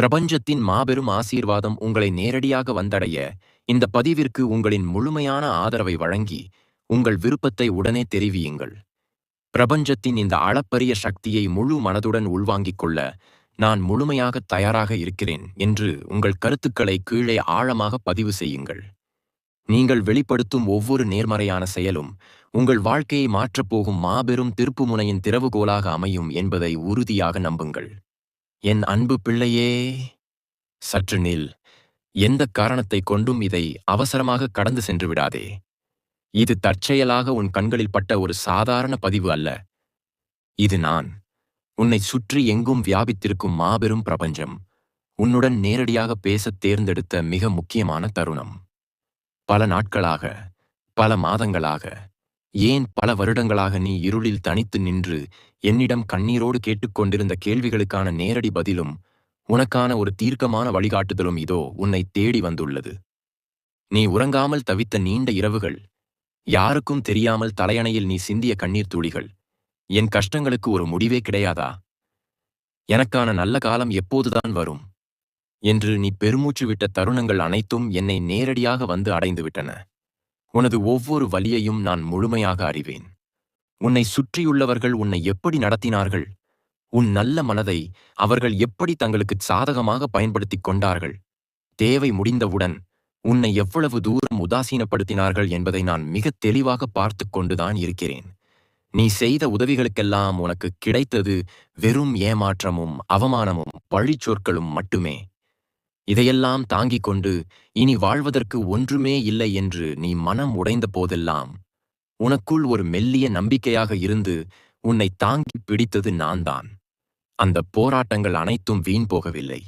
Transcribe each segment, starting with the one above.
பிரபஞ்சத்தின் மாபெரும் ஆசீர்வாதம் உங்களை நேரடியாக வந்தடைய இந்த பதிவிற்கு உங்களின் முழுமையான ஆதரவை வழங்கி உங்கள் விருப்பத்தை உடனே தெரிவியுங்கள். பிரபஞ்சத்தின் இந்த அளப்பரிய சக்தியை முழு மனதுடன் உள்வாங்கிக் கொள்ள நான் முழுமையாக தயாராக இருக்கிறேன் என்று உங்கள் கருத்துக்களை கீழே ஆழமாக பதிவு செய்யுங்கள். நீங்கள் வெளிப்படுத்தும் ஒவ்வொரு நேர்மறையான செயலும் உங்கள் வாழ்க்கையை மாற்றப்போகும் மாபெரும் திருப்புமுனையின் திறவுகோலாக அமையும் என்பதை உறுதியாக நம்புங்கள். என் அன்பு பிள்ளையே, சற்று நில். எந்த காரணத்தை கொண்டும் இதை அவசரமாக கடந்து சென்று விடாதே. இது தற்செயலாக உன் கண்களில் பட்ட ஒரு சாதாரண பதிவு அல்ல. இது நான் உன்னை சுற்றி எங்கும் வியாபித்திருக்கும் மாபெரும் பிரபஞ்சம் உன்னுடன் நேரடியாக பேசத் தேர்ந்தெடுத்த மிக முக்கியமான தருணம். பல நாட்களாக, பல மாதங்களாக, ஏன் பல வருடங்களாக நீ இருளில் தனித்து நின்று என்னிடம் கண்ணீரோடு கேட்டுக்கொண்டிருந்த கேள்விகளுக்கான நேரடி பதிலும் உனக்கான ஒரு தீர்க்கமான வழிகாட்டுதலும் இதோ உன்னை தேடி வந்துள்ளது. நீ உறங்காமல் தவித்த நீண்ட இரவுகள், யாருக்கும் தெரியாமல் தலையணையில் நீ சிந்திய கண்ணீர் துளிகள், என் கஷ்டங்களுக்கு ஒரு முடிவே கிடையாதா? எனக்கான நல்ல காலம் எப்போதுதான் வரும் என்று நீ பெருமூச்சு விட்ட தருணங்கள் அனைத்தும் என்னை நேரடியாக வந்து அடைந்துவிட்டன. உனது ஒவ்வொரு வலியையும் நான் முழுமையாக அறிவேன். உன்னை சுற்றியுள்ளவர்கள் உன்னை எப்படி நடத்தினார்கள், உன் நல்ல மனதை அவர்கள் எப்படி தங்களுக்கு சாதகமாக பயன்படுத்திக் கொண்டார்கள், தேவை முடிந்தவுடன் உன்னை எவ்வளவு தூரம் உதாசீனப்படுத்தினார்கள் என்பதை நான் மிக தெளிவாக பார்த்து கொண்டுதான் இருக்கிறேன். நீ செய்த உதவிகளுக்கெல்லாம் உனக்கு கிடைத்தது வெறும் ஏமாற்றமும் அவமானமும் பழிச்சொற்களும் மட்டுமே. இதையெல்லாம் தாங்கிக் கொண்டு இனி வாழ்வதற்கு ஒன்றுமே இல்லை என்று நீ மனம் உடைந்த போதெல்லாம் உனக்குள் ஒரு மெல்லிய நம்பிக்கையாக இருந்து உன்னை தாங்கி பிடித்தது நான்தான். அந்த போராட்டங்கள் அனைத்தும் வீண் போகவில்லை.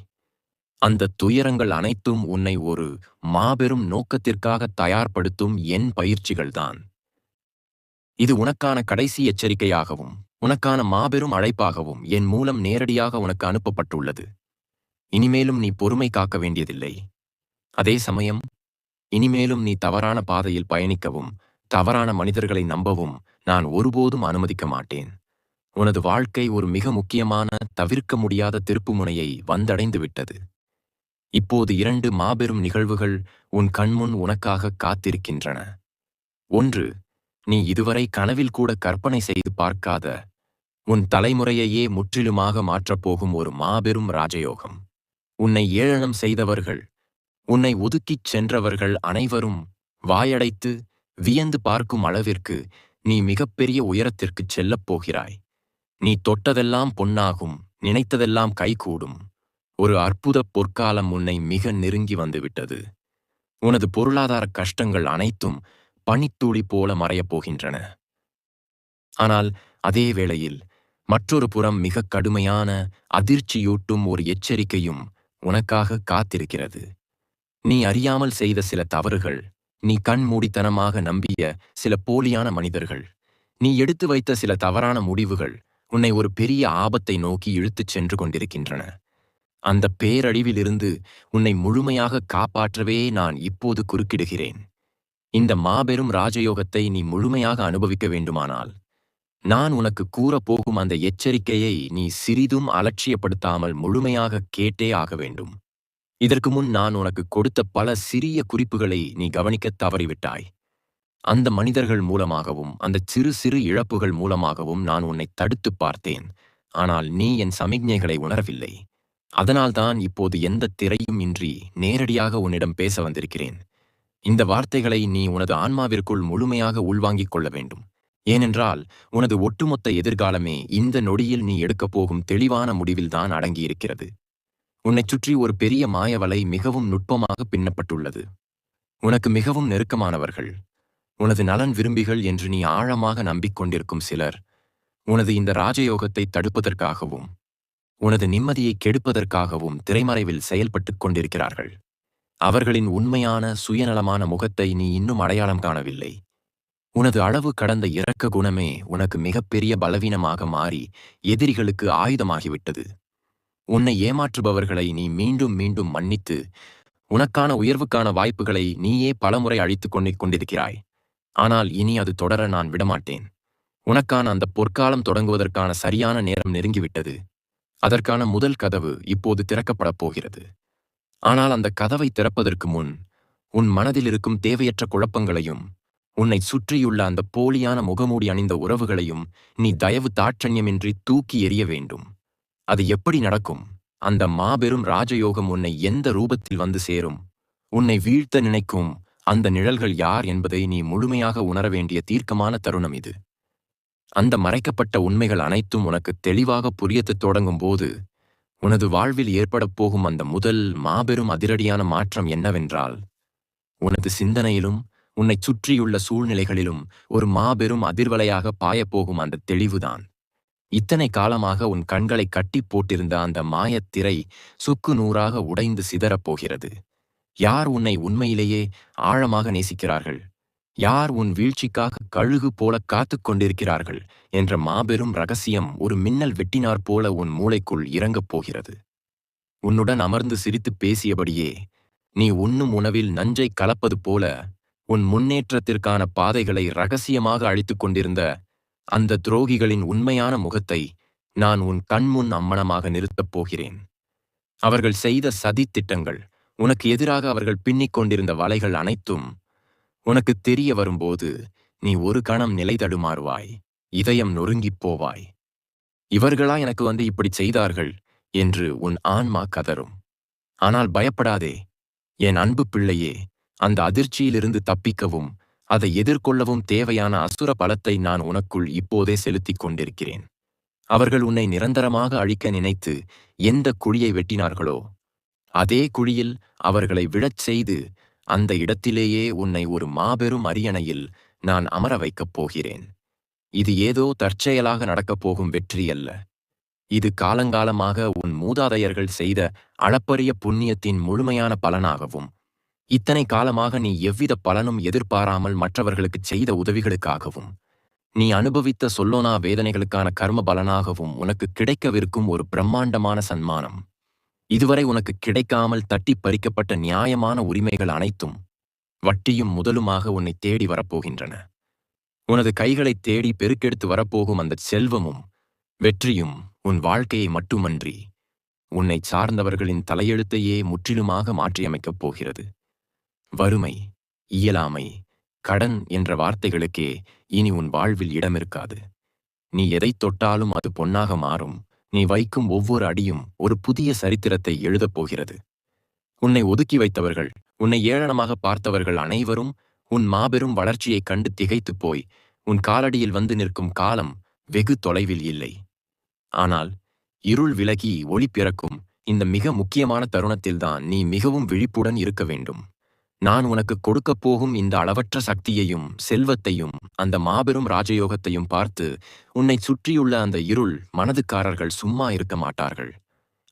அந்த துயரங்கள் அனைத்தும் உன்னை ஒரு மாபெரும் நோக்கத்திற்காக தயார்படுத்தும் என் பயிற்சிகள்தான். இது உனக்கான கடைசி எச்சரிக்கையாகவும் உனக்கான மாபெரும் அழைப்பாகவும் என் மூலம் நேரடியாக உனக்கு அனுப்பப்பட்டுள்ளது. இனிமேலும் நீ பொறுமை காக்க வேண்டியதில்லை. அதே சமயம் இனிமேலும் நீ தவறான பாதையில் பயணிக்கவும் தவறான மனிதர்களை நம்பவும் நான் ஒருபோதும் அனுமதிக்க மாட்டேன். உனது வாழ்க்கை ஒரு மிக முக்கியமான தவிர்க்க முடியாத திருப்புமுனையை வந்தடைந்து விட்டது. இப்போது 2 மாபெரும் நிகழ்வுகள் உன் கண்முன் உனக்காக காத்திருக்கின்றன. 1, நீ இதுவரை கனவில் கூட கற்பனை செய்து பார்க்காத உன் தலைமுறையையே முற்றிலுமாக மாற்றப்போகும் ஒரு மாபெரும் ராஜயோகம். உன்னை ஏளனம் செய்தவர்கள், உன்னை ஒதுக்கிச் சென்றவர்கள் அனைவரும் வாயடைத்து வியந்து பார்க்கும் அளவிற்கு நீ மிகப்பெரிய உயரத்திற்குச் செல்லப் போகிறாய். நீ தொட்டதெல்லாம் பொன்னாகும், நினைத்ததெல்லாம் கைகூடும். ஒரு அற்புத பொற்காலம் உன்னை மிக நெருங்கி வந்துவிட்டது. உனது பொருளாதார கஷ்டங்கள் அனைத்தும் பனித்துளி போல மறையப் போகின்றன. ஆனால் அதே வேளையில் மற்றொரு புறம் மிக கடுமையான அதிர்ச்சியூட்டும் ஒரு எச்சரிக்கையும் உனக்காக காத்திருக்கிறது. நீ அறியாமல் செய்த சில தவறுகள், நீ கண்மூடித்தனமாக நம்பிய சில போலியான மனிதர்கள், நீ எடுத்து வைத்த சில தவறான முடிவுகள் உன்னை ஒரு பெரிய ஆபத்தை நோக்கி இழுத்துச் சென்று கொண்டிருக்கின்றன. அந்த பேரழிவிலிருந்து உன்னை முழுமையாக காப்பாற்றவே நான் இப்போது குறுக்கிடுகிறேன். இந்த மாபெரும் ராஜயோகத்தை நீ முழுமையாக அனுபவிக்க வேண்டுமானால் நான் உனக்கு கூறப்போகும் அந்த எச்சரிக்கையை நீ சிறிதும் அலட்சியப்படுத்தாமல் முழுமையாக கேட்டே ஆக வேண்டும். இதற்கு முன் நான் உனக்கு கொடுத்த பல சிறிய குறிப்புகளை நீ கவனிக்கத் தவறிவிட்டாய். அந்த மனிதர்கள் மூலமாகவும் அந்த சிறு சிறு இழப்புகள் மூலமாகவும் நான் உன்னை தடுத்து பார்த்தேன். ஆனால் நீ என் சமிக்ஞைகளை உணரவில்லை. அதனால்தான் இப்போது எந்த திரையும் இன்றி நேரடியாக உன்னிடம் பேச வந்திருக்கிறேன். இந்த வார்த்தைகளை நீ உனது ஆன்மாவிற்குள் முழுமையாக உள்வாங்கிக் கொள்ள வேண்டும். ஏனென்றால் உனது ஒட்டுமொத்த எதிர்காலமே இந்த நொடியில் நீ எடுக்கப் போகும் தெளிவான முடிவில்தான் அடங்கியிருக்கிறது. உன்னைச் சுற்றி ஒரு பெரிய மாயவலை மிகவும் நுட்பமாக பின்னப்பட்டுள்ளது. உனக்கு மிகவும் நெருக்கமானவர்கள், உனது நலன் விரும்பிகள் என்று நீ ஆழமாக நம்பிக்கொண்டிருக்கும் சிலர் உனது இந்த ராஜயோகத்தை தடுப்பதற்காகவும் உனது நிம்மதியை கெடுப்பதற்காகவும் திரைமறைவில் செயல்பட்டுக் கொண்டிருக்கிறார்கள். அவர்களின் உண்மையான சுயநலமான முகத்தை நீ இன்னும் அடையாளம் காணவில்லை. உனது அளவு கடந்த இரக்க குணமே உனக்கு மிகப்பெரிய பலவீனமாக மாறி எதிரிகளுக்கு ஆயுதமாகிவிட்டது. உன்னை ஏமாற்றுபவர்களை நீ மீண்டும் மீண்டும் மன்னித்து உனக்கான உயர்வுக்கான வாய்ப்புகளை நீயே பலமுறை அழித்துக் கொண்டிருக்கிறாய். ஆனால் இனி அது தொடர நான் விடமாட்டேன். உனக்கான அந்த பொற்காலம் தொடங்குவதற்கான சரியான நேரம் நெருங்கிவிட்டது. அதற்கான முதல் கதவு இப்போது திறக்கப்படப் போகிறது. ஆனால் அந்த கதவை திறப்பதற்கு முன் உன் மனதில் இருக்கும் தேவையற்ற குழப்பங்களையும் உன்னை சுற்றியுள்ள அந்த போலியான முகமூடி அணிந்த உறவுகளையும் நீ தயவு தாட்சண்யமின்றி தூக்கி எறிய வேண்டும். அது எப்படி நடக்கும்? அந்த மாபெரும் ராஜயோகம் உன்னை எந்த ரூபத்தில் வந்து சேரும்? உன்னை வீழ்த்த நினைக்கும் அந்த நிழல்கள் யார் என்பதை நீ முழுமையாக உணர வேண்டிய தீர்க்கமான தருணம் இது. அந்த மறைக்கப்பட்ட உண்மைகள் அனைத்தும் உனக்கு தெளிவாக புரியத் தொடங்கும் போது உனது வாழ்வில் ஏற்படப் போகும் அந்த முதல் மாபெரும் அதிரடியான மாற்றம் என்னவென்றால், உனது சிந்தனையிலும் உன்னைச் சுற்றியுள்ள சூழ்நிலைகளிலும் ஒரு மாபெரும் அதிர்வலையாக பாயப்போகும் அந்த தெளிவுதான். இத்தனை காலமாக உன் கண்களை கட்டிப் போட்டிருந்த அந்த மாயத்திரை சுக்கு நூறாக உடைந்து சிதறப்போகிறது. யார் உன்னை உண்மையிலேயே ஆழமாக நேசிக்கிறார்கள், யார் உன் வீழ்ச்சிக்காக கழுகு போல காத்துக் கொண்டிருக்கிறார்கள் என்ற மாபெரும் ரகசியம் ஒரு மின்னல் வெட்டினார் போல உன் மூளைக்குள் இறங்கப் போகிறது. உன்னுடன் அமர்ந்து சிரித்துப் பேசியபடியே நீ உண்ணும் உணவில் நஞ்சை கலப்பது போல உன் முன்னேற்றத்திற்கான பாதைகளை ரகசியமாக அழித்துக் கொண்டிருந்த அந்த துரோகிகளின் உண்மையான முகத்தை நான் உன் கண்முன் அம்மணமாக நிறுத்தப் போகிறேன். அவர்கள் செய்த சதித் திட்டங்கள், உனக்கு எதிராக அவர்கள் பின்னிக் கொண்டிருந்த வலைகள் அனைத்தும் உனக்கு தெரிய வரும்போது நீ ஒரு கணம் நிலை தடுமாறுவாய், இதயம் நொறுங்கிப் போவாய். இவர்களா எனக்கு வந்து இப்படி செய்தார்கள் என்று உன் ஆன்மா கதறும். ஆனால் பயப்படாதே என் அன்பு பிள்ளையே, அந்த அதிர்ச்சியிலிருந்து தப்பிக்கவும் அதை எதிர்கொள்ளவும் தேவையான அசுர பலத்தை நான் உனக்குள் இப்போதே செலுத்திக் கொண்டிருக்கிறேன். அவர்கள் உன்னை நிரந்தரமாக அழிக்க நினைத்து எந்த குழியை வெட்டினார்களோ அதே குழியில் அவர்களை விழச் செய்து அந்த இடத்திலேயே உன்னை ஒரு மாபெரும் அரியணையில் நான் அமர வைக்கப் போகிறேன். இது ஏதோ தற்செயலாக நடக்கப் போகும் வெற்றி அல்ல. இது காலங்காலமாக உன் மூதாதையர்கள் செய்த அளப்பரிய புண்ணியத்தின் முழுமையான பலனாகவும், இத்தனை காலமாக நீ எவ்வித பலனும் எதிர்பாராமல் மற்றவர்களுக்குச் செய்த உதவிகளுக்காகவும், நீ அனுபவித்த சொல்லோனா வேதனைகளுக்கான கர்ம பலனாகவும் உனக்கு கிடைக்கவிருக்கும் ஒரு பிரம்மாண்டமான சன்மானம். இதுவரை உனக்கு கிடைக்காமல் தட்டி பறிக்கப்பட்ட நியாயமான உரிமைகள் அனைத்தும் வட்டியும் முதலுமாக உன்னை தேடி வரப்போகின்றன. உனது கைகளைத் தேடி பெருக்கெடுத்து வரப்போகும் அந்த செல்வமும் வெற்றியும் உன் வாழ்க்கையை மட்டுமன்றி உன்னை சார்ந்தவர்களின் தலையெழுத்தையே முற்றிலுமாக மாற்றியமைக்கப் போகிறது. வறுமை, இயலாமை, கடன் என்ற வார்த்தைகளுக்கே இனி உன் வாழ்வில் இடமிருக்காது. நீ எதைத் தொட்டாலும் அது பொன்னாக மாறும். நீ வைக்கும் ஒவ்வொரு அடியும் ஒரு புதிய சரித்திரத்தை எழுதப் போகிறது. உன்னை ஒதுக்கி வைத்தவர்கள், உன்னை ஏளனமாக பார்த்தவர்கள் அனைவரும் உன் மாபெரும் வளர்ச்சியைக் கண்டு திகைத்துப் போய் உன் காலடியில் வந்து நிற்கும் காலம் வெகு தொலைவில் இல்லை. ஆனால் இருள் விலகி ஒளி பிறக்கும் இந்த மிக முக்கியமான தருணத்தில்தான் நீ மிகவும் விழிப்புடன் இருக்க வேண்டும். நான் உனக்கு கொடுக்கப் போகும் இந்த அளவற்ற சக்தியையும் செல்வத்தையும் அந்த மாபெரும் ராஜயோகத்தையும் பார்த்து உன்னை சுற்றியுள்ள அந்த இருள் மனதுக்காரர்கள் சும்மா இருக்க மாட்டார்கள்.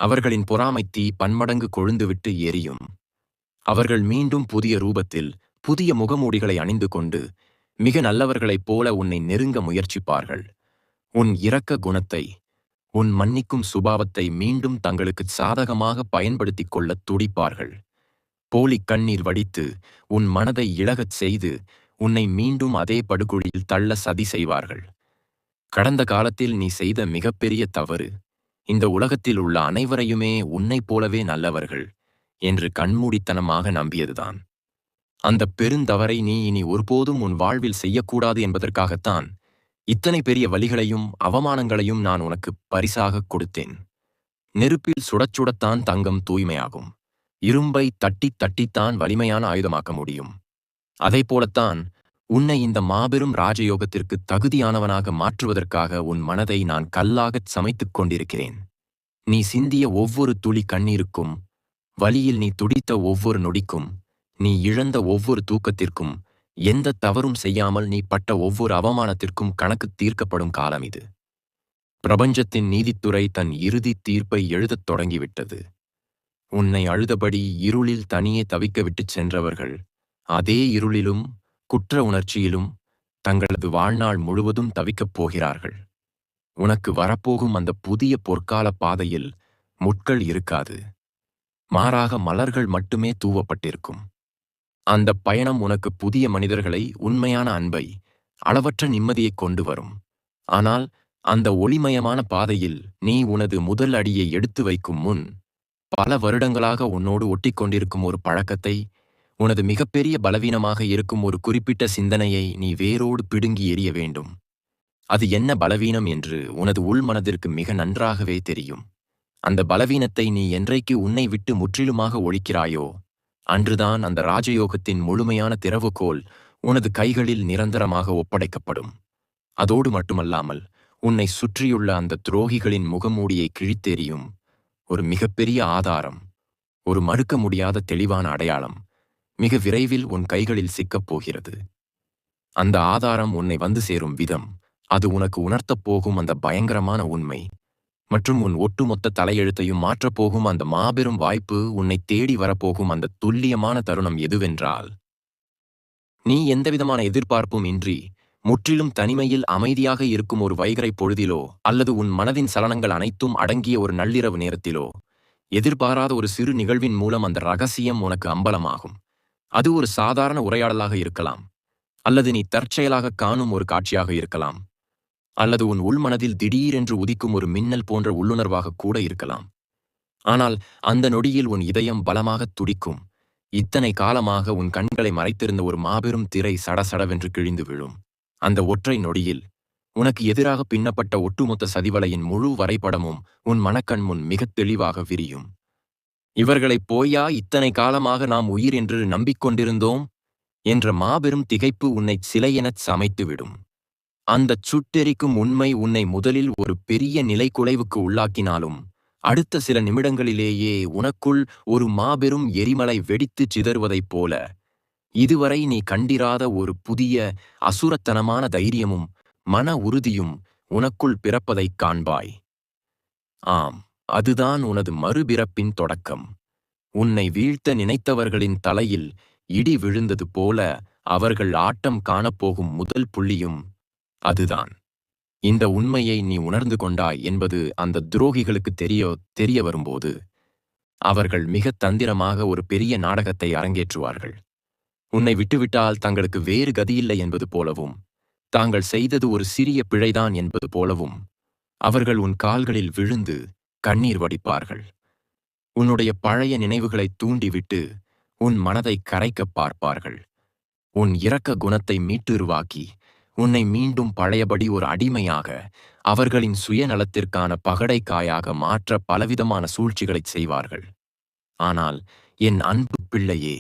அவர்களின் பொறாமை தீ பன்மடங்கு கொழுந்துவிட்டு எரியும். அவர்கள் மீண்டும் புதிய ரூபத்தில் புதிய முகமூடிகளை அணிந்து கொண்டு மிக நல்லவர்களைப் போல உன்னை நெருங்க முயற்சிப்பார்கள். உன் இரக்க குணத்தை, உன் மன்னிக்கும் சுபாவத்தை மீண்டும் தங்களுக்கு சாதகமாக பயன்படுத்திக் கொள்ளத் துடிப்பார்கள். போலி கண்ணீர் வடித்து உன் மனதை இழகச் செய்து உன்னை மீண்டும் அதே படுகுழியில் தள்ள சதி செய்வார்கள். கடந்த காலத்தில் நீ செய்த மிகப்பெரிய தவறு இந்த உலகத்தில் உள்ள அனைவரையுமே உன்னைப் போலவே நல்லவர்கள் என்று கண்மூடித்தனமாக நம்பியதுதான். அந்த பெருந்தவறை நீ இனி ஒருபோதும் உன் வாழ்வில் செய்யக்கூடாது என்பதற்காகத்தான் இத்தனை பெரிய வலிகளையும் அவமானங்களையும் நான் உனக்கு பரிசாகக் கொடுத்தேன். நெருப்பில் சுடச் சுடத்தான் தங்கம் தூய்மையாகும். இரும்பை தட்டித் தட்டித்தான் வலிமையான ஆயுதமாக்க முடியும். அதைப்போலத்தான் உன்னை இந்த மாபெரும் ராஜயோகத்திற்கு தகுதியானவனாக மாற்றுவதற்காக உன் மனதை நான் கல்லாகச் சமைத்துக் கொண்டிருக்கிறேன். நீ சிந்திய ஒவ்வொரு துளி கண்ணீருக்கும், வலியில் நீ துடித்த ஒவ்வொரு நொடிக்கும், நீ இழந்த ஒவ்வொரு தூக்கத்திற்கும், எந்த தவறும் செய்யாமல் நீ பட்ட ஒவ்வொரு அவமானத்திற்கும் கணக்கு தீர்க்கப்படும் காலம் இது. பிரபஞ்சத்தின் நீதித்துறை தன் இறுதி தீர்ப்பை எழுதத் தொடங்கிவிட்டது. உன்னை அழுதபடி இருளில் தனியே தவிக்க விட்டுச் சென்றவர்கள் அதே இருளிலும் குற்ற உணர்ச்சியிலும் தங்களது வாழ்நாள் முழுவதும் தவிக்கப் போகிறார்கள். உனக்கு வரப்போகும் அந்த புதிய பொற்கால பாதையில் முட்கள் இருக்காது. மாறாக மலர்கள் மட்டுமே தூவப்பட்டிருக்கும். அந்த பயணம் உனக்கு புதிய மனிதர்களை, உண்மையான அன்பை, அளவற்ற நிம்மதியைக் கொண்டு வரும். ஆனால் அந்த ஒளிமயமான பாதையில் நீ உனது முதல் அடியை எடுத்து வைக்கும் முன், பல வருடங்களாக உன்னோடு ஒட்டிக்கொண்டிருக்கும் ஒரு பழக்கத்தை, உனது மிகப்பெரிய பலவீனமாக இருக்கும் ஒரு குறிப்பிட்ட சிந்தனையை நீ வேரோடு பிடுங்கி எறிய வேண்டும். அது என்ன பலவீனம் என்று உனது உள்மனதிற்கு மிக நன்றாகவே தெரியும். அந்த பலவீனத்தை நீ என்றைக்கு உன்னை விட்டு முற்றிலுமாக ஒழிக்கிறாயோ, அன்றுதான் அந்த ராஜயோகத்தின் முழுமையான திறவுகோல் உனது கைகளில் நிரந்தரமாக ஒப்படைக்கப்படும். அதோடு மட்டுமல்லாமல், உன்னை சுற்றியுள்ள அந்த துரோகிகளின் முகமூடியை கிழித்தெறியும் ஒரு மிகப்பெரிய ஆதாரம், ஒரு மறுக்க முடியாத தெளிவான அடையாளம் மிக விரைவில் உன் கைகளில் சிக்கப் போகிறது. அந்த ஆதாரம் உன்னை வந்து சேரும் விதம், அது உனக்கு உணர்த்தப் போகும் அந்த பயங்கரமான உண்மை மற்றும் உன் ஒட்டுமொத்த தலையெழுத்தையும் மாற்றப்போகும் அந்த மாபெரும் வாய்ப்பு, உன்னை தேடி வரப்போகும் அந்த துல்லியமான தருணம் எதுவென்றால், நீ எந்தவிதமான எதிர்பார்ப்பும் இன்றி முற்றிலும் தனிமையில் அமைதியாக இருக்கும் ஒரு வைகறை பொழுதிலோ அல்லது உன் மனதின் சலனங்கள் அனைத்தும் அடங்கிய ஒரு நள்ளிரவு நேரத்திலோ எதிர்பாராத ஒரு சிறு நிகழ்வின் மூலம் அந்த ரகசியம் உனக்கு அம்பலமாகும். அது ஒரு சாதாரண உரையாடலாக இருக்கலாம், அல்லது நீ தற்செயலாக காணும் ஒரு காட்சியாக இருக்கலாம், அல்லது உன் உள்மனதில் திடீரென்று உதிக்கும் ஒரு மின்னல் போன்ற உள்ளுணர்வாக கூட இருக்கலாம். ஆனால் அந்த நொடியில் உன் இதயம் பலமாக துடிக்கும். இத்தனை காலமாக உன் கண்களை மறைத்திருந்த ஒரு மாபெரும் திரை சடசடவென்று கிழிந்து விழும். அந்த ஒற்றை நொடியில் உனக்கு எதிராக பின்னப்பட்ட ஒட்டுமொத்த சதிவலையின் முழு வரைபடமும் உன் மனக்கண் முன் மிகத் தெளிவாக விரியும். இவர்களைப் போயா இத்தனை காலமாக நாம் உயிர் என்று நம்பிக்கொண்டிருந்தோம் என்ற மாபெரும் திகைப்பு உன்னை சிலையெனச் சமைத்துவிடும். அந்தச் சுட்டெரிக்கும் உண்மை உன்னை முதலில் ஒரு பெரிய நிலைக்குலைவுக்கு உள்ளாக்கினாலும், அடுத்த சில நிமிடங்களிலேயே உனக்குள் ஒரு மாபெரும் எரிமலை வெடித்துச் சிதறுவதைப் போல, இதுவரை நீ கண்டிராத ஒரு புதிய அசுரத்தனமான தைரியமும் மன உறுதியும் உனக்குள் பிறப்பதைக் காண்பாய். ஆம், அதுதான் உனது மறுபிறப்பின் தொடக்கம். உன்னை வீழ்த்த நினைத்தவர்களின் தலையில் இடி விழுந்தது போல அவர்கள் ஆட்டம் காணப்போகும் முதல் புள்ளியும் அதுதான். இந்த உண்மையை நீ உணர்ந்து கொண்டாய் என்பது அந்த துரோகிகளுக்கு தெரிய வரும்போது, அவர்கள் மிக தந்திரமாக ஒரு பெரிய நாடகத்தை அரங்கேற்றுவார்கள். உன்னை விட்டுவிட்டால் தங்களுக்கு வேறு கதியில்லை என்பது போலவும், தாங்கள் செய்தது ஒரு சிறிய பிழைதான் என்பது போலவும், அவர்கள் உன் கால்களில் விழுந்து கண்ணீர் வடிப்பார்கள். உன்னுடைய பழைய நினைவுகளை தூண்டிவிட்டு உன் மனதை கரைக்கப் பார்ப்பார்கள். உன் இரக்க குணத்தை மீட்டுருவாக்கி உன்னை மீண்டும் பழையபடி ஒரு அடிமையாக, அவர்களின் சுயநலத்திற்கான பகடைக்காயாக மாற்ற பலவிதமான சூழ்ச்சிகளைச் செய்வார்கள். ஆனால் என் அன்பு பிள்ளையே,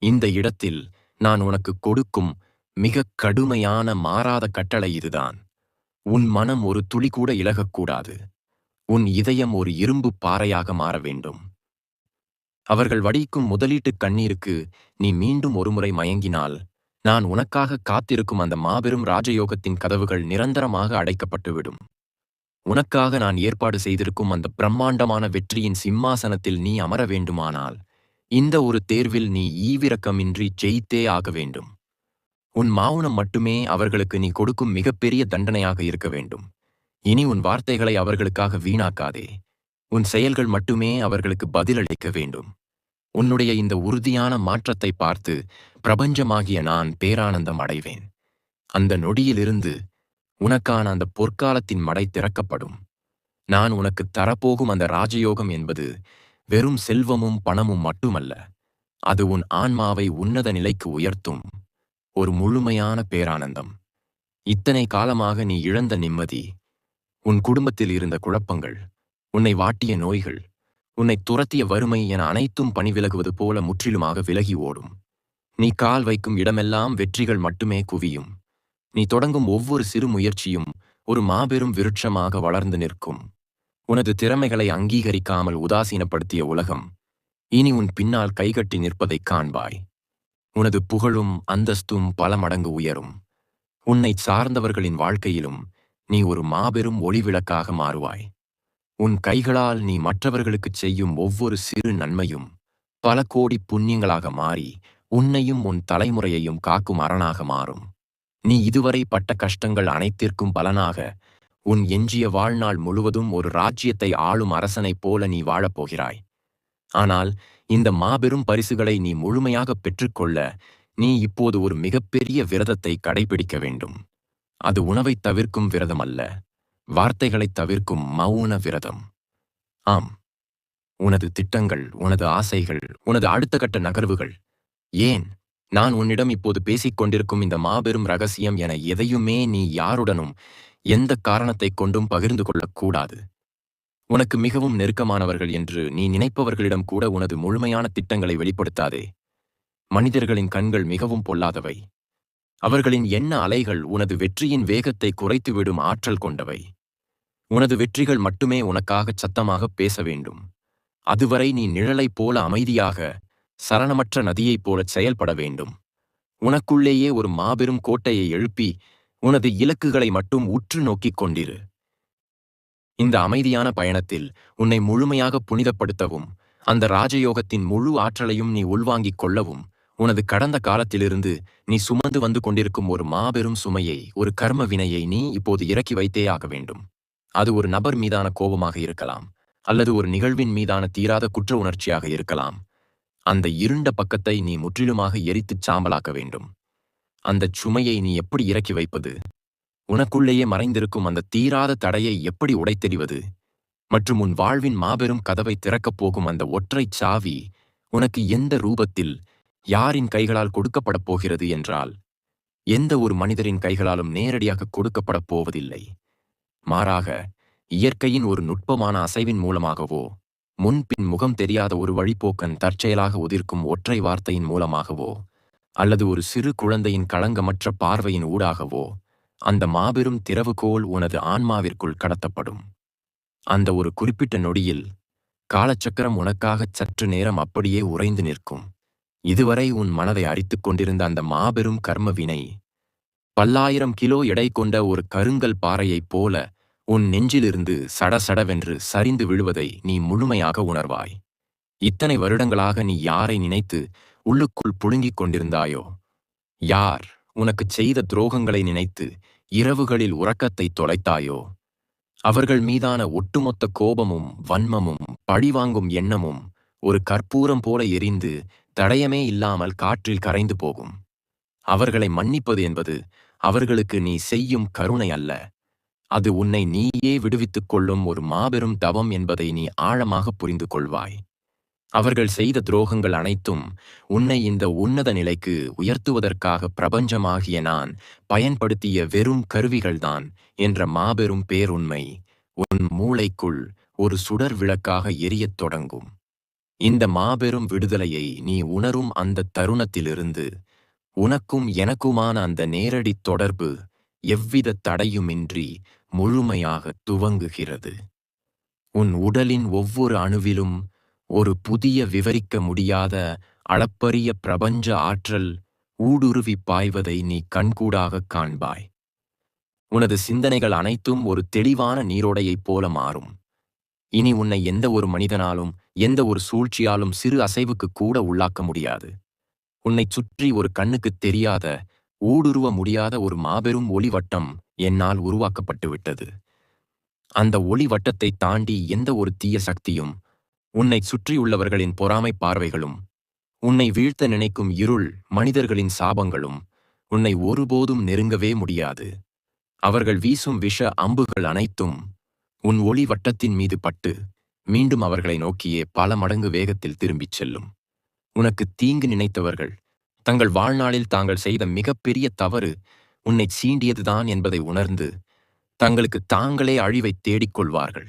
இந்த இடத்தில் நான் உனக்கு கொடுக்கும் மிக கடுமையான மாறாத கட்டளை இதுதான். உன் மனம் ஒரு துளி கூட இலகக்கூடாது. உன் இதயம் ஒரு இரும்பு பாறையாக மாற வேண்டும். அவர்கள் வடிக்கும் முதலீட்டுக் கண்ணீருக்கு நீ மீண்டும் ஒருமுறை மயங்கினால், நான் உனக்காக காத்திருக்கும் அந்த மாபெரும் ராஜயோகத்தின் கதவுகள் நிரந்தரமாக அடைக்கப்பட்டுவிடும். உனக்காக நான் ஏற்பாடு செய்திருக்கும் அந்த பிரம்மாண்டமான வெற்றியின் சிம்மாசனத்தில் நீ அமர வேண்டுமானால், இந்த ஒரு தேர்வில் நீ ஈவிரக்கமின்றி ஜெயித்தே ஆக வேண்டும். உன் மௌனம் மட்டுமே அவர்களுக்கு நீ கொடுக்கும் மிகப்பெரிய தண்டனையாக இருக்க வேண்டும். இனி உன் வார்த்தைகளை அவர்களுக்காக வீணாக்காதே. உன் செயல்கள் மட்டுமே அவர்களுக்கு பதிலளிக்க வேண்டும். உன்னுடைய இந்த உறுதியான மாற்றத்தை பார்த்து பிரபஞ்சமாகிய நான் பேரானந்தம் அடைவேன். அந்த நொடியிலிருந்து உனக்கான அந்த பொற்காலத்தின் மடை திறக்கப்படும். நான் உனக்கு தரப்போகும் அந்த ராஜயோகம் என்பது வெறும் செல்வமும் பணமும் மட்டுமல்ல. அது உன் ஆன்மாவை உன்னத நிலைக்கு உயர்த்தும் ஒரு முழுமையான பேரானந்தம். இத்தனை காலமாக நீ இழந்த நிம்மதி, உன் குடும்பத்தில் இருந்த குழப்பங்கள், உன்னை வாட்டிய நோய்கள், உன்னை துரத்திய வறுமை என அனைத்தும் பணிவிலகுவது போல முற்றிலுமாக விலகி ஓடும். நீ கால் வைக்கும் இடமெல்லாம் வெற்றிகள் மட்டுமே குவியும். நீ தொடங்கும் ஒவ்வொரு சிறு முயற்சியும் ஒரு மாபெரும் விருட்சமாக வளர்ந்து நிற்கும். உனது திறமைகளை அங்கீகரிக்காமல் உதாசீனப்படுத்திய உலகம் இனி உன் பின்னால் கைகட்டி நிற்பதைக் காண்பாய். உனது புகழும் அந்தஸ்தும் பல மடங்கு உயரும். உன்னை சார்ந்தவர்களின் வாழ்க்கையிலும் நீ ஒரு மாபெரும் ஒளிவிளக்காக மாறுவாய். உன் கைகளால் நீ மற்றவர்களுக்குச் செய்யும் ஒவ்வொரு சிறு நன்மையும் பல கோடி புண்ணியங்களாக மாறி உன்னையும் உன் தலைமுறையையும் காக்கும் அரணாக மாறும். நீ இதுவரை பட்ட கஷ்டங்கள் அனைத்திற்கும் பலனாக உன் எஞ்சிய வாழ்நாள் முழுவதும் ஒரு ராஜ்யத்தை ஆளும் அரசனைப் போல நீ வாழப்போகிறாய். ஆனால் இந்த மாபெரும் பரிசுகளை நீ முழுமையாக பெற்றுக்கொள்ள நீ இப்போது ஒரு மிகப்பெரிய விரதத்தை கடைபிடிக்க வேண்டும். அது உணவைத் தவிர்க்கும் விரதம் அல்ல, வார்த்தைகளைத் தவிர்க்கும் மௌன விரதம். ஆம், உனது திட்டங்கள், உனது ஆசைகள், உனது அடுத்த கட்ட நகர்வுகள், ஏன் நான் உன்னிடம் இப்போது பேசிக் கொண்டிருக்கும் இந்த மாபெரும் ரகசியம் என எதையுமே நீ யாருடனும் எந்த காரணத்தைக் கொண்டும் பகிர்ந்து கொள்ளக்கூடாது. உனக்கு மிகவும் நெருக்கமானவர்கள் என்று நீ நினைப்பவர்களிடம் கூட உனது முழுமையான திட்டங்களை வெளிப்படுத்தாதே. மனிதர்களின் கண்கள் மிகவும் பொல்லாதவை. அவர்களின் எண்ண அலைகள் உனது வெற்றியின் வேகத்தை குறைத்துவிடும் ஆற்றல் கொண்டவை. உனது வெற்றிகள் மட்டுமே உனக்காகச் சத்தமாகப் பேச வேண்டும். அதுவரை நீ நிழலைப் போல அமைதியாக, சலனமற்ற நதியைப் போலச் செயல்பட வேண்டும். உனக்குள்ளேயே ஒரு மாபெரும் கோட்டையை எழுப்பி உனது இலக்குகளை மட்டும் உற்று நோக்கிக் கொண்டிரு. இந்த அமைதியான பயணத்தில் உன்னை முழுமையாக புனிதப்படுத்தவும், அந்த ராஜயோகத்தின் முழு ஆற்றலையும் நீ உள்வாங்கிக் கொள்ளவும், உனது கடந்த காலத்திலிருந்து நீ சுமந்து வந்து கொண்டிருக்கும் ஒரு மாபெரும் சுமையை, ஒரு கர்ம வினையை நீ இப்போது இறக்கி வைத்தே ஆக வேண்டும். அது ஒரு நபர் மீதான கோபமாக இருக்கலாம், அல்லது ஒரு நிகழ்வின் மீதான தீராத குற்ற உணர்ச்சியாக இருக்கலாம். அந்த இருண்ட பக்கத்தை நீ முற்றிலுமாக எரித்துச் சாம்பலாக்க வேண்டும். அந்தச் சுமையை நீ எப்படி இறக்கி வைப்பது? உனக்குள்ளேயே மறைந்திருக்கும் அந்த தீராத தடையை எப்படி உடைத்தெறிவது? மற்றும் உன் வாழ்வின் மாபெரும் கதவை திறக்கப் போகும் அந்த ஒற்றைச் சாவி உனக்கு எந்த ரூபத்தில், யாரின் கைகளால் கொடுக்கப்படப் போகிறது என்றால், எந்த ஒரு மனிதரின் கைகளாலும் நேரடியாக கொடுக்கப்படப் போவதில்லை. மாறாக, இயற்கையின் ஒரு நுட்பமான அசைவின் மூலமாகவோ, முன்பின் முகம் தெரியாத ஒரு வழிப்போக்கன் தற்செயலாக உதிர்க்கும் ஒற்றை வார்த்தையின் மூலமாகவோ, அல்லது ஒரு சிறு குழந்தையின் களங்கமற்ற பார்வையின் ஊடாகவோ, அந்த மாபெரும் திறவுகோல் உனது ஆன்மாவிற்குள் கடத்தப்படும். அந்த ஒரு குறிப்பிட்ட நொடியில் காலச்சக்கரம் உனக்காகச் சற்று நேரம் அப்படியே உறைந்து நிற்கும். இதுவரை உன் மனதை அரித்துக் கொண்டிருந்த அந்த மாபெரும் கர்ம வினை, பல்லாயிரம் கிலோ எடை கொண்ட ஒரு கருங்கல் பாறையைப் போல உன் நெஞ்சிலிருந்து சடசடவென்று சரிந்து விழுவதை நீ முழுமையாக உணர்வாய். இத்தனை வருடங்களாக நீ யாரை நினைத்து உள்ளுக்குள் புழுங்கிக் கொண்டிருந்தாயோ, யார் உனக்குச் செய்த துரோகங்களை நினைத்து இரவுகளில் உறக்கத்தை தொலைத்தாயோ, அவர்கள் மீதான ஒட்டுமொத்த கோபமும் வன்மமும் பழிவாங்கும் எண்ணமும் ஒரு கற்பூரம் போல எரிந்து தடயமே இல்லாமல் காற்றில் கரைந்து போகும். அவர்களை மன்னிப்பது என்பது அவர்களுக்கு நீ செய்யும் கருணை அல்ல, அது உன்னை நீயே விடுவித்துக் கொள்ளும் ஒரு மாபெரும் தவம் என்பதை நீ ஆழமாக புரிந்து கொள்வாய். அவர்கள் செய்த துரோகங்கள் அனைத்தும் உன்னை இந்த உன்னத நிலைக்கு உயர்த்துவதற்காக பிரபஞ்சமாகிய நான் பயன்படுத்திய வெறும் கருவிகள்தான் என்ற மாபெரும் பேருண்மை உன் மூளைக்குள் ஒரு சுடர் விளக்காக எரியத் தொடங்கும். இந்த மாபெரும் விடுதலையை நீ உணரும் அந்த தருணத்திலிருந்து உனக்கும் எனக்குமான அந்த நேரடி தொடர்பு எவ்வித தடையுமின்றி முழுமையாக துவங்குகிறது. உன் உடலின் ஒவ்வொரு அணுவிலும் ஒரு புதிய விவரிக்க முடியாத அளப்பரிய பிரபஞ்ச ஆற்றல் ஊடுருவி பாய்வதை நீ கண்கூடாகக் காண்பாய். உனது சிந்தனைகள் அனைத்தும் ஒரு தெளிவான நீரோடையைப் போல மாறும். இனி உன்னை எந்த ஒரு மனிதனாலும் எந்த ஒரு சூழ்ச்சியாலும் சிறு அசைவுக்கு கூட உள்ளாக்க முடியாது. உன்னைச் சுற்றி ஒரு கண்ணுக்குத் தெரியாத, ஊடுருவ முடியாத ஒரு மாபெரும் ஒளிவட்டம் என்னால் உருவாக்கப்பட்டுவிட்டது. அந்த ஒளிவட்டத்தை தாண்டி எந்த ஒரு தீய சக்தியும், உன்னை சுற்றியுள்ளவர்களின் பொறாமை பார்வைகளும், உன்னை வீழ்த்த நினைக்கும் இருள் மனிதர்களின் சாபங்களும் உன்னை ஒருபோதும் நெருங்கவே முடியாது. அவர்கள் வீசும் விஷ அம்புகள் அனைத்தும் உன் ஒளி வட்டத்தின் மீது பட்டு மீண்டும் அவர்களை நோக்கியே பல மடங்கு வேகத்தில் திரும்பிச் செல்லும். உனக்கு தீங்கு நினைத்தவர்கள் தங்கள் வாழ்நாளில் தாங்கள் செய்த மிகப்பெரிய தவறு உன்னை சீண்டியதுதான் என்பதை உணர்ந்து தங்களுக்கு தாங்களே அழிவை தேடிக்கொள்வார்கள்.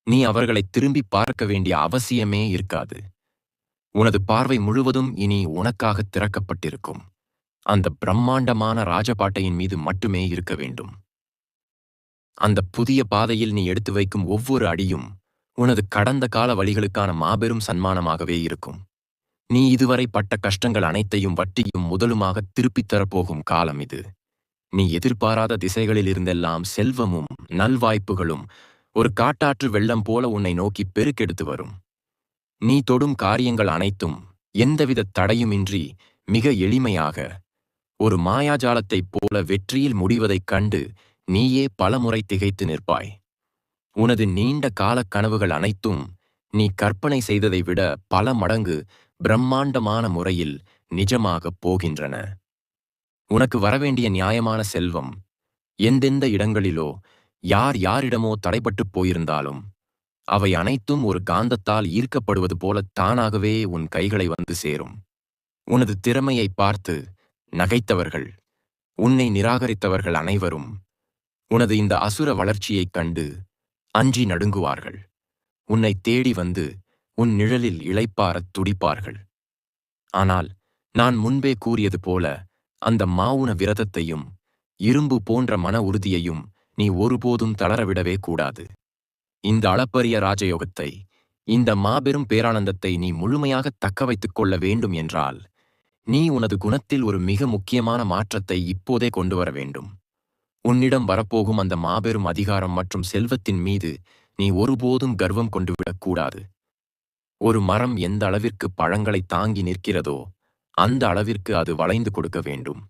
நீ அவர்களை திரும்பி பார்க்க வேண்டிய அவசியமே இருக்காது. உனது பார்வை முழுவதும் இனி உனக்காக திறக்கப்பட்டிருக்கும் அந்த பிரம்மாண்டமான ராஜபாட்டையின் மீது மட்டுமே இருக்க வேண்டும். அந்த புதிய பாதையில் நீ எடுத்து வைக்கும் ஒவ்வொரு அடியும் உனது கடந்த கால வழிகளுக்கான மாபெரும் சன்மானமாகவே இருக்கும். நீ இதுவரை பட்ட கஷ்டங்கள் அனைத்தையும் வட்டியும் முதலுமாக திருப்பித் தரப்போகும் காலம் இது. நீ எதிர்பாராத திசைகளிலிருந்தெல்லாம் செல்வமும் நல்வாய்ப்புகளும் ஒரு காட்டாற்று வெள்ளம் போல உன்னை நோக்கி பெருக்கெடுத்து வரும். நீ தொடும் காரியங்கள் அனைத்தும் எந்தவித தடையுமின்றி மிக எளிமையாக ஒரு மாயாஜாலத்தைப் போல வெற்றியில் முடிவதைக் கண்டு நீயே பலமுறை திகைத்து நிற்பாய். உனது நீண்ட காலக் கனவுகள் அனைத்தும் நீ கற்பனை செய்ததை விட பல மடங்கு பிரம்மாண்டமான முறையில் நிஜமாகப் போகின்றன. உனக்கு வரவேண்டிய நியாயமான செல்வம் எந்தெந்த இடங்களிலோ யார் யாரிடமோ தடைப்பட்டுப் போயிருந்தாலும் அவை அனைத்தும் ஒரு காந்தத்தால் ஈர்க்கப்படுவது போல தானாகவே உன் கைகளை வந்து சேரும். உனது திறமையை பார்த்து நகைத்தவர்கள், உன்னை நிராகரித்தவர்கள் அனைவரும் உனது இந்த அசுர வளர்ச்சியைக் கண்டு அஞ்சி நடுங்குவார்கள். உன்னை தேடி வந்து உன் நிழலில் இளைப்பாறத் துடிப்பார்கள். ஆனால் நான் முன்பே கூறியது போல அந்த மாவுன விரதத்தையும் இரும்பு போன்ற மன உறுதியையும் நீ ஒருபோதும் தளரவிடவே கூடாது. இந்த அளப்பரிய ராஜயோகத்தை, இந்த மாபெரும் பேரானந்தத்தை நீ முழுமையாக தக்க வைத்துக் கொள்ள வேண்டும் என்றால் நீ உனது குணத்தில் ஒரு மிக முக்கியமான மாற்றத்தை இப்போதே கொண்டு வர வேண்டும். உன்னிடம் வரப்போகும் அந்த மாபெரும் அதிகாரம் மற்றும் செல்வத்தின் மீது நீ ஒருபோதும் கர்வம் கொண்டுவிடக்கூடாது. ஒரு மரம் எந்த அளவிற்கு பழங்களை தாங்கி நிற்கிறதோ அந்த அளவிற்கு அது வளைந்து கொடுக்க வேண்டும்.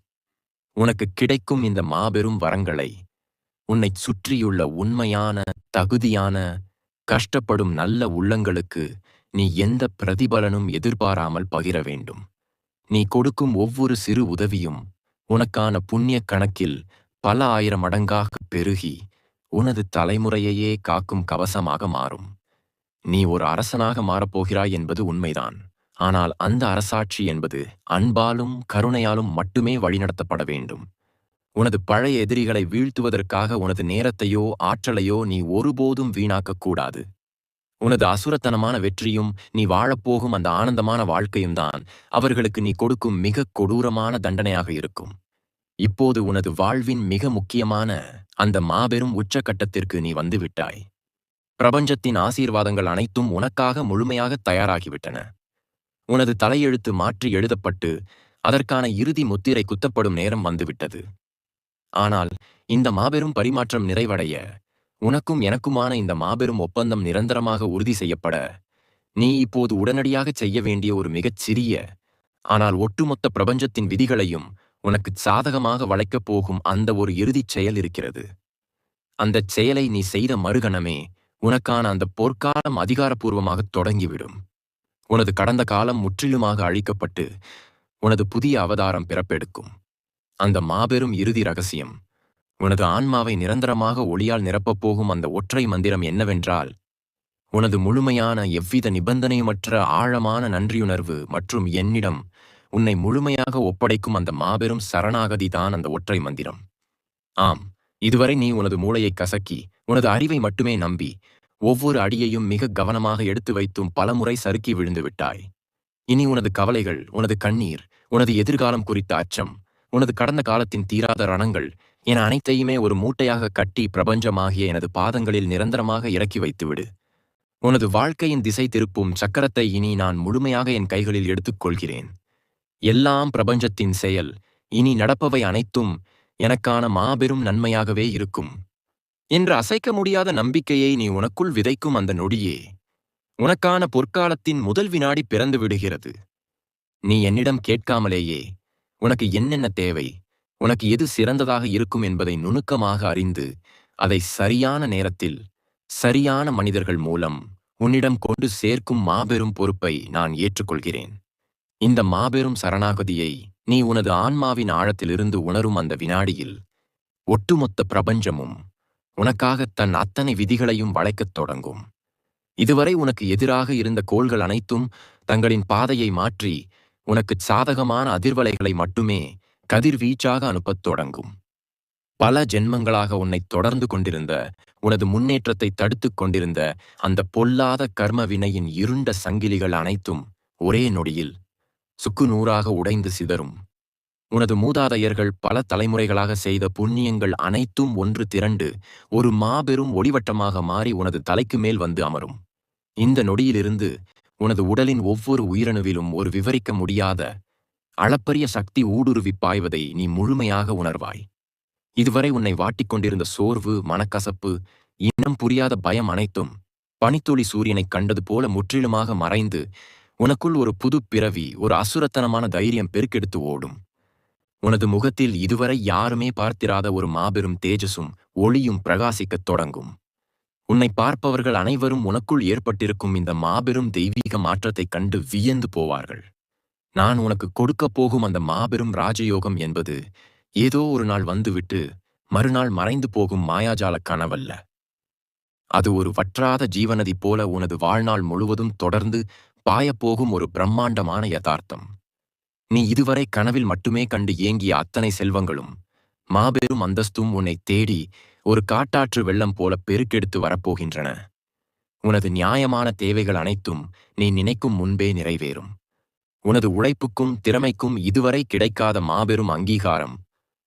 உனக்கு கிடைக்கும் இந்த மாபெரும் வரங்களை உன்னைச் சுற்றியுள்ள உண்மையான, தகுதியான, கஷ்டப்படும் நல்ல உள்ளங்களுக்கு நீ எந்த பிரதிபலனும் எதிர்பாராமல் பகிர வேண்டும். நீ கொடுக்கும் ஒவ்வொரு சிறு உதவியும் உனக்கான புண்ணிய கணக்கில் பல ஆயிரம் மடங்காக பெருகி உனது தலைமுறையையே காக்கும் கவசமாக மாறும். நீ ஒரு அரசனாக மாறப்போகிறாய் என்பது உண்மைதான். ஆனால் அந்த அரசாட்சி என்பது அன்பாலும் கருணையாலும் மட்டுமே வழிநடத்தப்பட வேண்டும். உனது பழைய எதிரிகளை வீழ்த்துவதற்காக உனது நேரத்தையோ ஆற்றலையோ நீ ஒருபோதும் வீணாக்கக்கூடாது. உனது அசுரத்தனமான வெற்றியும் நீ வாழப்போகும் அந்த ஆனந்தமான வாழ்க்கையும் தான் அவர்களுக்கு நீ கொடுக்கும் மிக கொடூரமான தண்டனையாக இருக்கும். இப்போது உனது வாழ்வின் மிக முக்கியமான அந்த மாபெரும் உச்சக்கட்டத்திற்கு நீ வந்துவிட்டாய். பிரபஞ்சத்தின் ஆசீர்வாதங்கள் அனைத்தும் உனக்காக முழுமையாக தயாராகிவிட்டன. உனது தலையெழுத்து மாற்றி எழுதப்பட்டு அதற்கான இறுதி முத்திரை குத்தப்படும் நேரம் வந்துவிட்டது. ஆனால் இந்த மாபெரும் பரிமாற்றம் நிறைவடைய, உனக்கும் எனக்குமான இந்த மாபெரும் ஒப்பந்தம் நிரந்தரமாக உறுதி செய்யப்பட, நீ இப்போது உடனடியாகச் செய்ய வேண்டிய ஒரு மிகச் சிறிய, ஆனால் ஒட்டுமொத்த பிரபஞ்சத்தின் விதிகளையும் உனக்குச் சாதகமாக வளைக்கப் போகும் அந்த ஒரு இறுதிச் செயல் இருக்கிறது. அந்தச் செயலை நீ செய்த மறுகணமே உனக்கான அந்த பொற்காலம் அதிகாரப்பூர்வமாகத் தொடங்கிவிடும். உனது கடந்த காலம் முற்றிலுமாக அழிக்கப்பட்டு உனது புதிய அவதாரம் பிறப்பெடுக்கும். அந்த மாபெரும் இறுதி ரகசியம், உனது ஆன்மாவை நிரந்தரமாக ஒளியால் நிரப்பப் போகும் அந்த ஒற்றை மந்திரம் என்னவென்றால், உனது முழுமையான எவ்வித நிபந்தனையுமற்ற ஆழமான நன்றியுணர்வு மற்றும் என்னிடம் உன்னை முழுமையாக ஒப்படைக்கும் அந்த மாபெரும் சரணாகதிதான் அந்த ஒற்றை மந்திரம். ஆம், இதுவரை நீ உனது மூளையை கசக்கி உனது அறிவை மட்டுமே நம்பி ஒவ்வொரு அடியையும் மிக கவனமாக எடுத்து வைத்தும் பலமுறை சறுக்கி விழுந்து விட்டாய். இனி உனது கவலைகள், உனது கண்ணீர், உனது எதிர்காலம் குறித்த அச்சம், உனது கடந்த காலத்தின் தீராத ரணங்கள் என அனைத்தையுமே ஒரு மூட்டையாக கட்டி பிரபஞ்சமாகிய எனது பாதங்களில் நிரந்தரமாக இறக்கி வைத்துவிடு. உனது வாழ்க்கையின் திசை திருப்பும் சக்கரத்தை இனி நான் முழுமையாக என் கைகளில் எடுத்துக்கொள்கிறேன். எல்லாம் பிரபஞ்சத்தின் செயல். இனி நடப்பவை அனைத்தும் எனக்கான மாபெரும் நன்மையாகவே இருக்கும் என்ற அசைக்க முடியாத நம்பிக்கையை நீ உனக்குள் விதைக்கும் அந்த நொடியே உனக்கான பொற்காலத்தின் முதல் வினாடி பிறந்து விடுகிறது. நீ என்னிடம் கேட்காமலேயே உனக்கு என்னென்ன தேவை, உனக்கு எது சிறந்ததாக இருக்கும் என்பதை நுணுக்கமாக அறிந்து அதை சரியான நேரத்தில் சரியான மனிதர்கள் மூலம் உன்னிடம் கொண்டு சேர்க்கும் மாபெரும் பொறுப்பை நான் ஏற்றுக்கொள்கிறேன். இந்த மாபெரும் சரணாகதியை நீ உனது ஆன்மாவின் ஆழத்திலிருந்து உணரும் அந்த வினாடியில் ஒட்டுமொத்த பிரபஞ்சமும் உனக்காக தன் அத்தனை விதிகளையும் வளைக்கத் தொடங்கும். இதுவரை உனக்கு எதிராக இருந்த கோள்கள் அனைத்தும் தங்களின் பாதையை மாற்றி உனக்குச் சாதகமான அதிர்வலைகளை மட்டுமே கதிர்வீச்சாக அனுப்பத் தொடங்கும். பல ஜென்மங்களாக உன்னை தொடர்ந்து கொண்டிருந்த, உனது முன்னேற்றத்தை தடுத்துக் கொண்டிருந்த அந்த பொல்லாத கர்ம வினையின் இருண்ட சங்கிலிகள் அனைத்தும் ஒரே நொடியில் சுக்குநூறாக உடைந்து சிதறும். உனது மூதாதையர்கள் பல தலைமுறைகளாக செய்த புண்ணியங்கள் அனைத்தும் ஒன்று திரண்டு ஒரு மாபெரும் ஒளிவட்டமாக மாறி உனது தலைக்கு மேல் வந்து அமரும். இந்த நொடியிலிருந்து உனது உடலின் ஒவ்வொரு உயிரணுவிலும் ஒரு விவரிக்க முடியாத அளப்பரிய சக்தி ஊடுருவி பாய்வதை நீ முழுமையாக உணர்வாய். இதுவரை உன்னை வாட்டிக்கொண்டிருந்த சோர்வு, மனக்கசப்பு, இன்னும் புரியாத பயம் அனைத்தும் பனித்துளி சூரியனைக் கண்டது போல முற்றிலுமாக மறைந்து உனக்குள் ஒரு புது பிறவி, ஒரு அசுரத்தனமான தைரியம் பெருக்கெடுத்து ஓடும். உனது முகத்தில் இதுவரை யாருமே பார்த்திராத ஒரு மாபெரும் தேஜஸும் ஒளியும் பிரகாசிக்கத் தொடங்கும். உன்னை பார்ப்பவர்கள் அனைவரும் உனக்குள் ஏற்பட்டிருக்கும் இந்த மாபெரும் தெய்வீக மாற்றத்தைக் கண்டு வியந்து போவார்கள். நான் உனக்கு கொடுக்கப் போகும் அந்த மாபெரும் ராஜயோகம் என்பது ஏதோ ஒரு நாள் வந்துவிட்டு மறுநாள் மறைந்து போகும் மாயாஜால கனவல்ல. அது ஒரு வற்றாத ஜீவநதி போல உனது வாழ்நாள் முழுவதும் தொடர்ந்து பாயப்போகும் ஒரு பிரம்மாண்டமான யதார்த்தம். நீ இதுவரை கனவில் மட்டுமே கண்டு ஏங்கிய அத்தனை செல்வங்களும் மாபெரும் அந்தஸ்தும் உன்னை தேடி ஒரு காட்டாற்று வெள்ளம் போல பெருக்கெடுத்து வரப்போகின்றன. உனது நியாயமான தேவைகள் அனைத்தும் நீ நினைக்கும் முன்பே நிறைவேறும். உனது உழைப்புக்கும் திறமைக்கும் இதுவரை கிடைக்காத மாபெரும் அங்கீகாரம்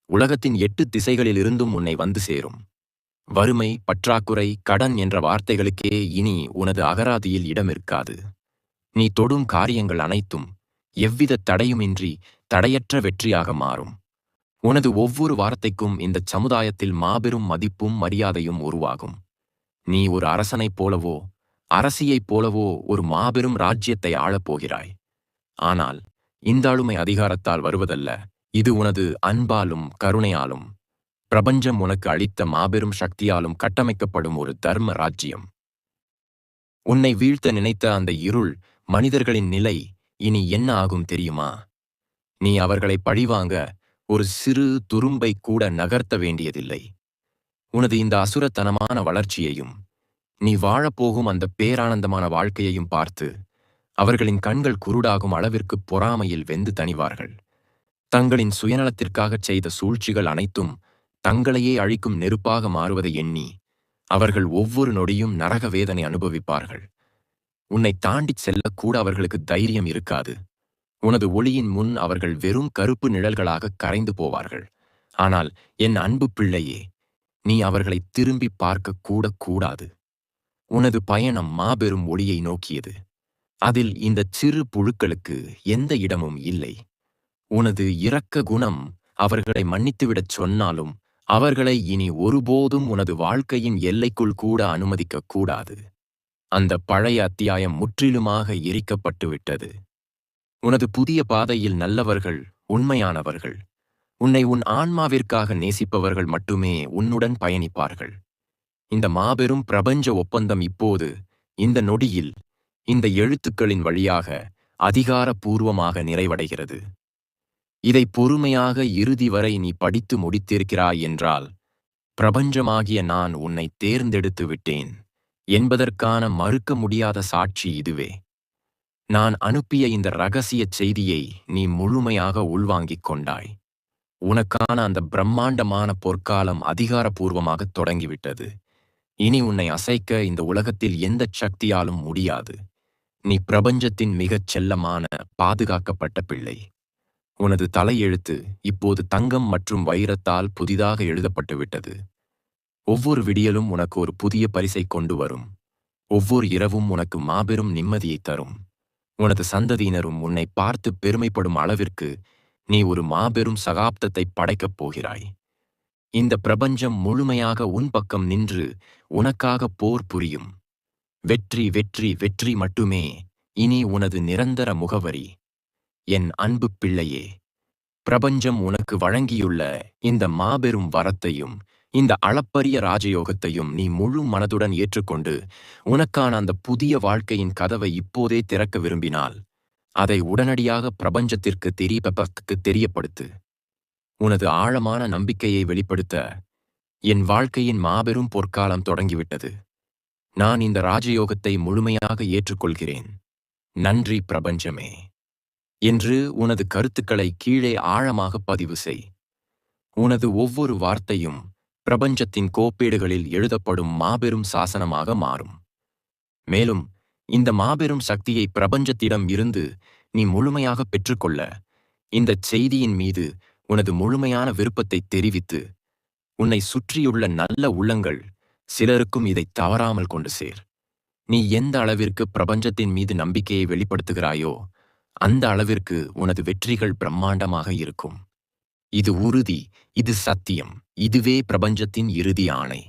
உலகத்தின் 8 திசைகளிலிருந்தும் உன்னை வந்து சேரும். வறுமை, பற்றாக்குறை, கடன் என்ற வார்த்தைகளுக்கே இனி உனது அகராதியில் இடமிருக்காது. நீ தொடும் காரியங்கள் அனைத்தும் எவ்வித தடையுமின்றி தடையற்ற வெற்றியாக மாறும். உனது ஒவ்வொரு வார்த்தைக்கும் இந்த சமுதாயத்தில் மாபெரும் மதிப்பும் மரியாதையும் உருவாகும். நீ ஒரு அரசனைப் போலவோ அரசியைப் போலவோ ஒரு மாபெரும் ராஜ்யத்தை ஆளப்போகிறாய். ஆனால் இந்த ஆளுமை அதிகாரத்தால் வருவதல்ல, இது உனது அன்பாலும் கருணையாலும் பிரபஞ்சம் உனக்கு அளித்த மாபெரும் சக்தியாலும் கட்டமைக்கப்படும் ஒரு தர்ம ராஜ்யம். உன்னை வீழ்த்த நினைத்த அந்த இருள் மனிதர்களின் நிலை இனி என்ன ஆகும் தெரியுமா? நீ அவர்களை பழிவாங்க ஒரு சிறு துரும்பை கூட நகர்த்த வேண்டியதில்லை. உனது இந்த அசுரத்தனமான வளர்ச்சியையும் நீ வாழப்போகும் அந்த பேரானந்தமான வாழ்க்கையையும் பார்த்து அவர்களின் கண்கள் குருடாகும் அளவிற்கு பொறாமையில் வெந்து தணிவார்கள். தங்களின் சுயநலத்திற்காகச் செய்த சூழ்ச்சிகள் அனைத்தும் தங்களையே அழிக்கும் நெருப்பாக மாறுவதை எண்ணி அவர்கள் ஒவ்வொரு நொடியும் நரக வேதனை அனுபவிப்பார்கள். உன்னை தாண்டிச் செல்லக்கூட அவர்களுக்கு தைரியம் இருக்காது. உனது ஒளியின் முன் அவர்கள் வெறும் கருப்பு நிழல்களாக கரைந்து போவார்கள். ஆனால் என் அன்பு பிள்ளையே, நீ அவர்களை திரும்பி பார்க்க கூட கூடாது. உனது பயணம் மாபெரும் ஒளியை நோக்கியது. அதில் இந்த சிறு புழுக்களுக்கு எந்த இடமும் இல்லை. உனது இரக்க குணம் அவர்களை மன்னித்துவிடச் சொன்னாலும் அவர்களை இனி ஒருபோதும் உனது வாழ்க்கையின் எல்லைக்குள் கூட அனுமதிக்க கூடாது. அந்த பழைய அத்தியாயம் முற்றிலுமாக எரிக்கப்பட்டுவிட்டது. உனது புதிய பாதையில் நல்லவர்கள், உண்மையானவர்கள், உன்னை உன் ஆன்மாவிற்காக நேசிப்பவர்கள் மட்டுமே உன்னுடன் பயணிப்பார்கள். இந்த மாபெரும் பிரபஞ்ச ஒப்பந்தம் இப்போது, இந்த நொடியில், இந்த எழுத்துக்களின் வழியாக அதிகாரப்பூர்வமாக நிறைவடைகிறது. இதை பொறுமையாக இறுதி வரை நீ படித்து முடித்திருக்கிறாய் என்றால், பிரபஞ்சமாகிய நான் உன்னை தேர்ந்தெடுத்து விட்டேன் என்பதற்கான மறுக்க முடியாத சாட்சி இதுவே. நான் அனுப்பிய இந்த இரகசியச் செய்தியை நீ முழுமையாக உள்வாங்கிக் கொண்டாய். உனக்கான அந்த பிரம்மாண்டமான பொற்காலம் அதிகாரப்பூர்வமாக தொடங்கிவிட்டது. இனி உன்னை அசைக்க இந்த உலகத்தில் எந்த சக்தியாலும் முடியாது. நீ பிரபஞ்சத்தின் மிகச் செல்லமான பாதுகாக்கப்பட்ட பிள்ளை. உனது தலையெழுத்து இப்போது தங்கம் மற்றும் வைரத்தால் புதிதாக எழுதப்பட்டுவிட்டது. ஒவ்வொரு விடியலும் உனக்கு ஒரு புதிய பரிசை கொண்டு வரும். ஒவ்வொரு இரவும் உனக்கு மாபெரும் நிம்மதியை தரும். உனது சந்ததியினரும் உன்னை பார்த்து பெருமைப்படும் அளவிற்கு நீ ஒரு மாபெரும் சகாப்தத்தை படைக்கப் போகிறாய். இந்த பிரபஞ்சம் முழுமையாக உன் பக்கம் நின்று உனக்காக போர் புரியும். வெற்றி, வெற்றி, வெற்றி மட்டுமே இனி உனது நிரந்தர முகவரி. என் அன்பு பிள்ளையே, பிரபஞ்சம் உனக்கு வழங்கியுள்ள இந்த மாபெரும் வரத்தையும் இந்த அளப்பரிய ராஜயோகத்தையும் நீ முழு மனதுடன் ஏற்றுக்கொண்டு உனக்கான அந்த புதிய வாழ்க்கையின் கதவை இப்போதே திறக்க விரும்பினால் அதை உடனடியாக பிரபஞ்சத்திற்கு தெரியப்படுத்து. உனது ஆழமான நம்பிக்கையை வெளிப்படுத்த என் வாழ்க்கையின் மாபெரும் பொற்காலம் தொடங்கிவிட்டது. நான் இந்த ராஜயோகத்தை முழுமையாக ஏற்றுக்கொள்கிறேன். நன்றி பிரபஞ்சமே என்று உனது கருத்துக்களை கீழே ஆழமாக பதிவு செய். உனது ஒவ்வொரு வார்த்தையும் பிரபஞ்சத்தின் கோப்பேடுகளில் எழுதப்படும் மாபெரும் சாசனமாக மாறும். மேலும் இந்த மாபெரும் சக்தியை பிரபஞ்சத்திடம் இருந்து நீ முழுமையாக பெற்றுக்கொள்ள இந்தச் செய்தியின் மீது உனது முழுமையான விருப்பத்தை தெரிவித்து உன்னை சுற்றியுள்ள நல்ல உள்ளங்கள் சிலருக்கும் இதை தவறாமல் கொண்டு சேர். நீ எந்த அளவிற்கு பிரபஞ்சத்தின் மீது நம்பிக்கையை வெளிப்படுத்துகிறாயோ அந்த அளவிற்கு உனது வெற்றிகள் பிரம்மாண்டமாக இருக்கும். இது உறுதி, இது சத்தியம், இதுவே பிரபஞ்சத்தின் இறுதி ஆணை.